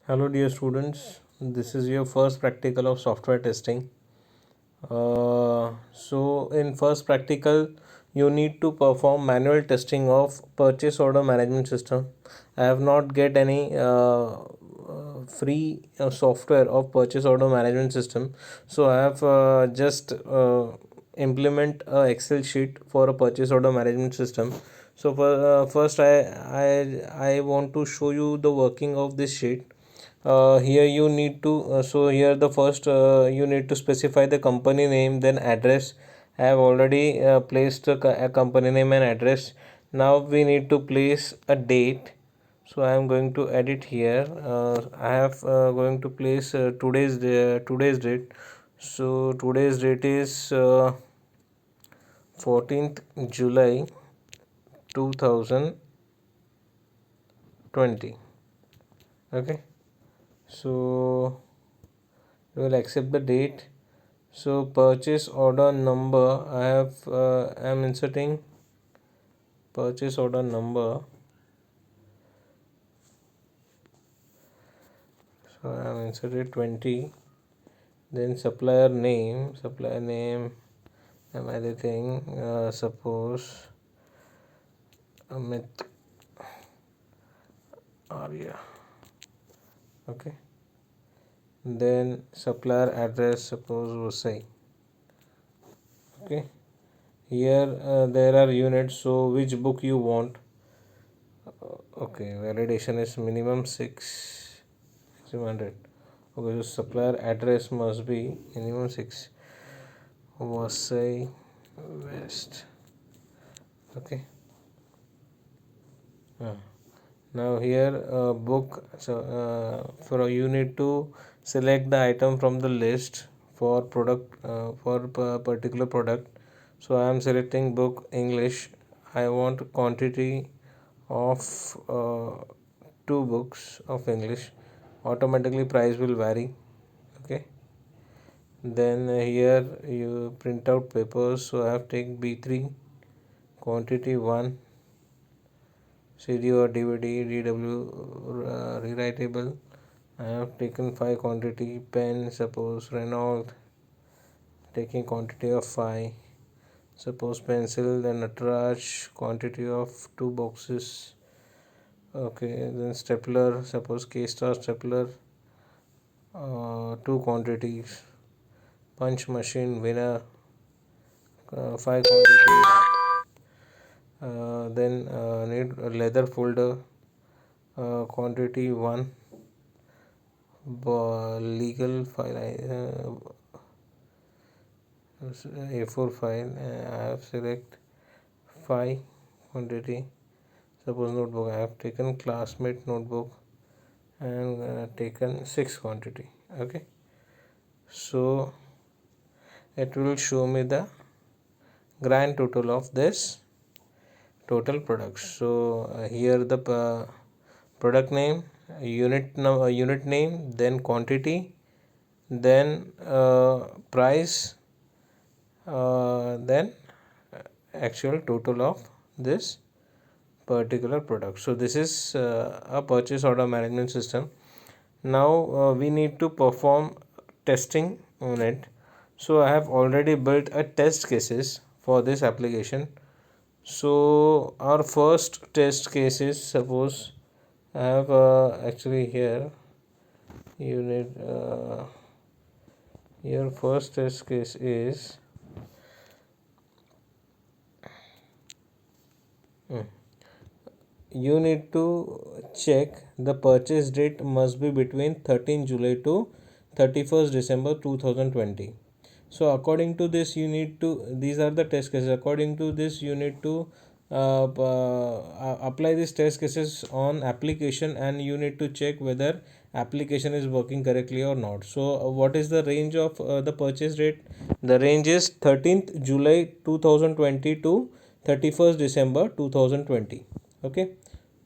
Hello, dear students. This is your first practical of software testing. In first practical, you need to perform manual testing of purchase order management system. I have not get any free software of purchase order management system, so I have just implement a Excel sheet for a purchase order management system. So first, I want to show you the working of this sheet. Here you need to so here the first you need to specify the company name, then address. I have already placed a company name and address. Now we need to place a date, so I am going to edit here. I have going to place today's date. So today's date is 14th July 2020. Okay, so we will accept the date. So purchase order number, I am inserting purchase order number. So I am inserted 20. Then supplier name I'm editing, suppose Amit Arya. Okay, then supplier address, suppose Vasai. Okay, here there are units, so which book you want. Okay, validation is minimum 6, 600. Okay, so supplier address must be minimum 6, Vasai West. Okay. Now here book, so for you need to select the item from the list for product for particular product. So I am selecting book English. I want quantity of two books of English. Automatically price will vary. Okay, then here you print out papers, so I have take B3, quantity 1, CD or DVD, DW rewritable. I have taken 5 quantity. Pen, suppose Renault, taking quantity of 5. Suppose pencil, then Nataraj, quantity of 2 boxes. Okay, then stapler, suppose K-Star stapler, 2 quantities. Punch machine, winner, 5 quantities. Then need a leather folder, quantity 1. Legal file, A4 file, I have select 5 quantity. Suppose notebook, I have taken classmate notebook and taken 6 quantity. Okay, so it will show me the grand total of this total products. So here the product name, unit name, then quantity, then price, then actual total of this particular product. So this is a purchase order management system. Now we need to perform testing on it. So I have already built a test cases for this application. So our first test case is, suppose I have actually here unit your first test case is you need to check the purchase date must be between 13 July to 31st December 2020. So according to this you need to, these are the test cases. According to this you need to apply these test cases on application, and you need to check whether application is working correctly or not. So what is the range of the purchase date? The range is 13th July 2020 to 31st December 2020. Okay,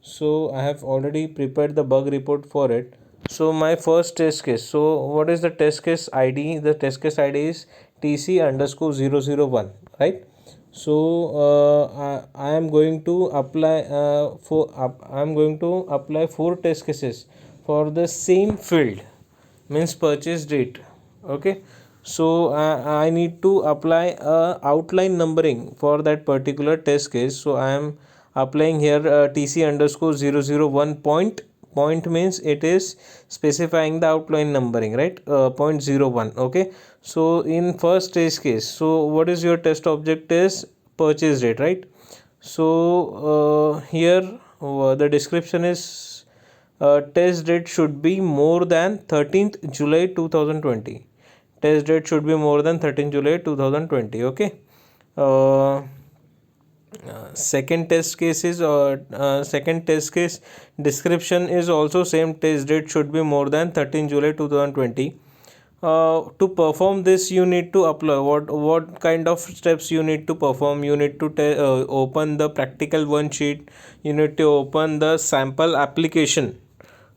so I have already prepared the bug report for it. So my first test case, so what is the test case ID? The test case ID is TC underscore 001, right? So I am going to apply I am going to apply 4 test cases for the same field, means purchase date. Okay, so I need to apply a outline numbering for that particular test case. So I am applying here tc underscore 001 point means it is specifying the outline numbering, right? 0.01. Okay, so in first test case, so what is your test object is purchase date, right? So here the description is test date should be more than 13th July 2020. Test date should be more than 13th July 2020. Okay. uh, Second test case is second test case description is also same. Test date should be more than 13 July 2020. To perform this, you need to apply what kind of steps you need to perform. You need to open the practical one sheet. You need to open the sample application.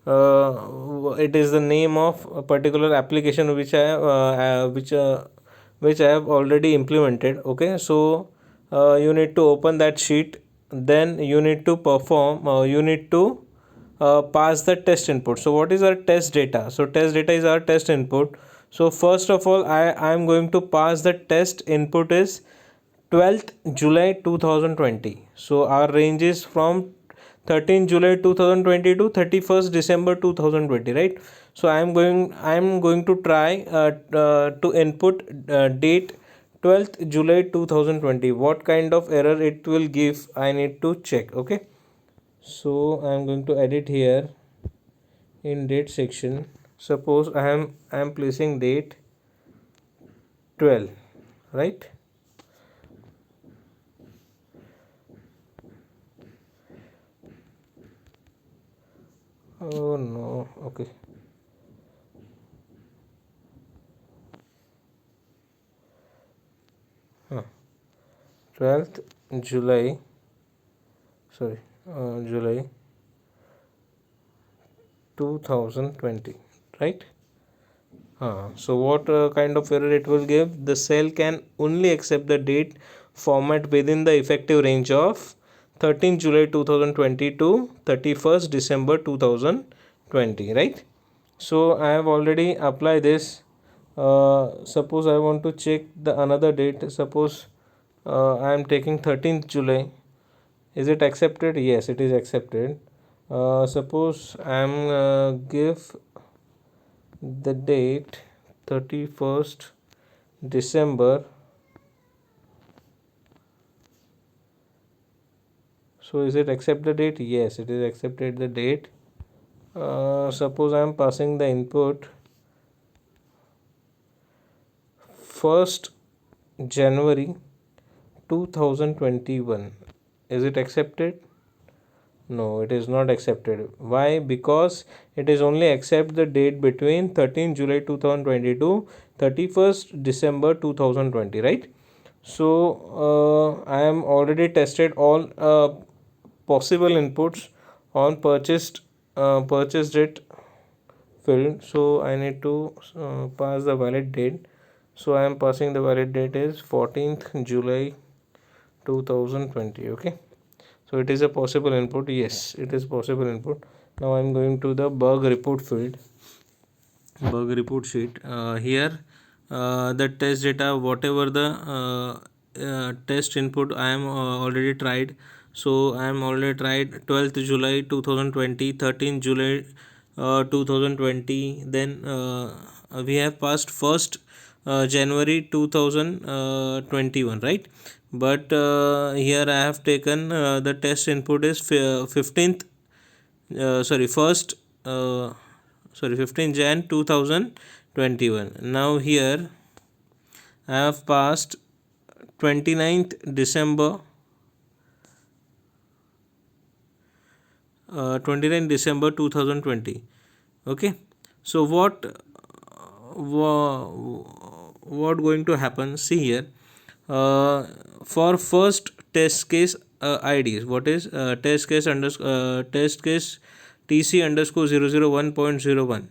It is the name of a particular application which I have already implemented. Okay, so you need to open that sheet. Then you need to perform. You need to pass the test input. So what is our test data? So test data is our test input. So first of all, I am going to pass the test input is 12th July 2020. So our range is from 13th July 2020 to 31st December 2020, right? So I am going to try to input date 12th July 2020. What kind of error it will give, I need to check. Okay, so I am going to edit here in date section. Suppose I am placing date 12, right? Oh no. Okay, 12th July, sorry, July 2020, right? So what kind of error it will give? The cell can only accept the date format within the effective range of 13th July 2020 to 31st December 2020, right? So I have already applied this. Suppose I want to check the another date. Suppose I am taking 13th July. Is it accepted? Yes, it is accepted. Suppose I am give the date 31st December. So is it accept the date? Yes, it is accepted the date. Suppose I am passing the input 1st January 2021. Is it accepted? No, it is not accepted. Why? Because it is only accept the date between 13th July 2020 to 31st December 2020, right? So I am already tested all possible inputs on purchase date field. So I need to pass the valid date. So I am passing the valid date is 14th July 2020. Okay, so it is a possible input. Yes, it is possible input. Now I am going to the bug report field, bug report sheet. Here the test data, whatever the test input I am already tried. So I am already tried 12th July 2020, 13th July 2020. Then we have passed 1st January 2021, right? But here I have taken the test input is 15th sorry 1st sorry 15th Jan 2021. Now here I have passed 29th December 29th December 2020. Okay, so what going to happen? See here, for first test case IDs, what is test case tc underscore 001.01.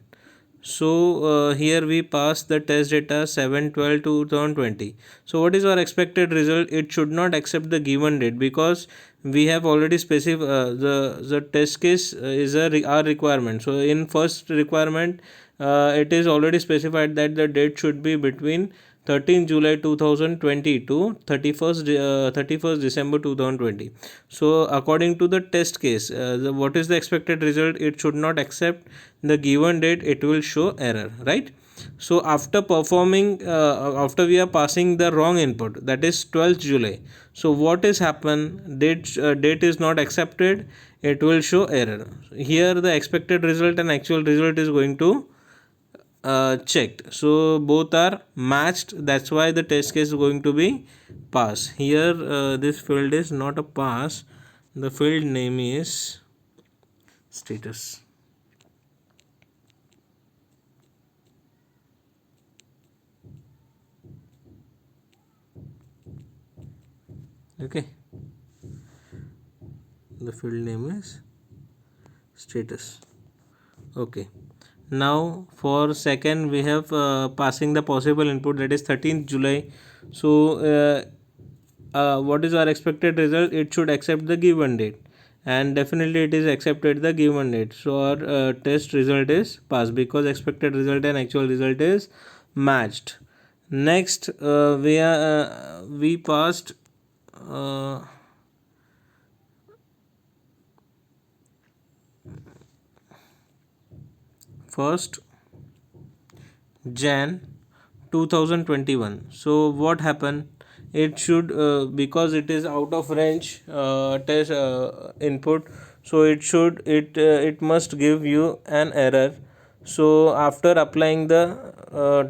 So here we pass the test data 7/12/2020. So what is our expected result? It should not accept the given date, because we have already specified the test case is our requirement. So in first requirement, it is already specified that the date should be between 13 July 2020 to 31st December 2020. So according to the test case, what is the expected result? It should not accept the given date, it will show error, right? So after performing after we are passing the wrong input, that is 12th July, so what is happen? Date is not accepted, it will show error. Here the expected result and actual result is going to checked, so both are matched, that's why the test case is going to be pass. Here this field is not a pass, the field name is status. Okay, the field name is status. Okay, now for second we have passing the possible input, that is 13th July. So what is our expected result? It should accept the given date, and definitely it is accepted the given date, so our test result is passed, because expected result and actual result is matched. Next we passed uh, first Jan 2021. So what happened? It should because it is out of range test input, so it must give you an error. So after applying the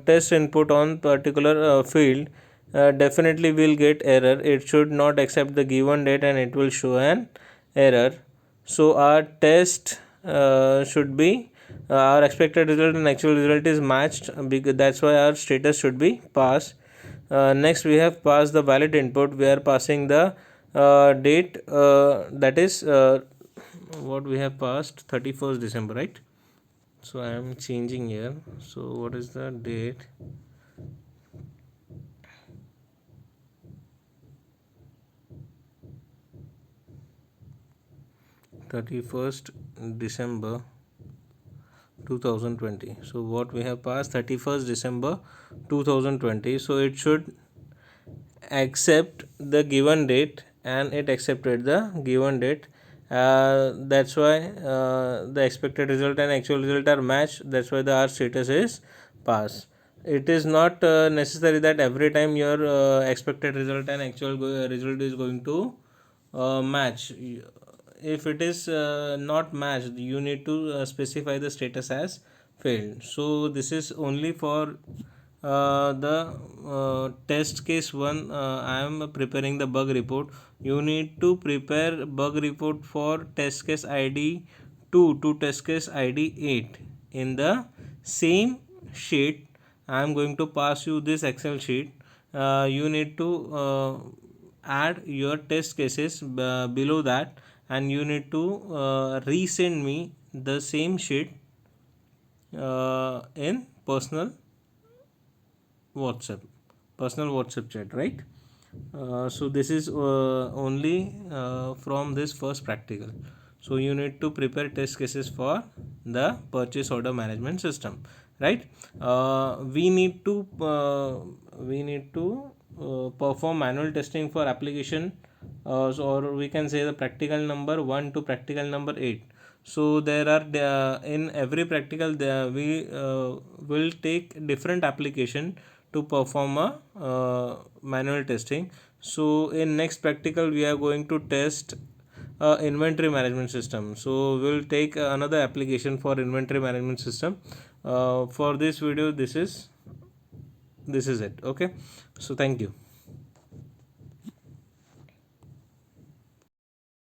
test input on particular field, definitely will get error. It should not accept the given date and it will show an error. So our test should be our expected result and actual result is matched, because that's why our status should be pass. Next we have passed the valid input, we are passing the date, that is what we have passed, 31st December, right? So I am changing here. So what is the date? 31st December 2020. So what we have passed, 31st December 2020. So it should accept the given date, and it accepted the given date. That's why the expected result and actual result are matched, that's why the R status is pass. It is not necessary that every time your expected result and actual result is going to match. If it is not matched, you need to specify the status as failed. So this is only for the test case 1. I am preparing the bug report. You need to prepare bug report for test case id 2 to test case id 8 in the same sheet. I am going to pass you this Excel sheet. You need to add your test cases below that, and you need to resend me the same sheet in personal WhatsApp chat, right? So this is only from this first practical. So you need to prepare test cases for the purchase order management system, right? We need to perform manual testing for application, or we can say the practical number 1 to practical number 8. So there are in every practical we will take different application to perform a manual testing. So in next practical we are going to test inventory management system, so we'll take another application for inventory management system. For this video, this is it. Okay, so thank you.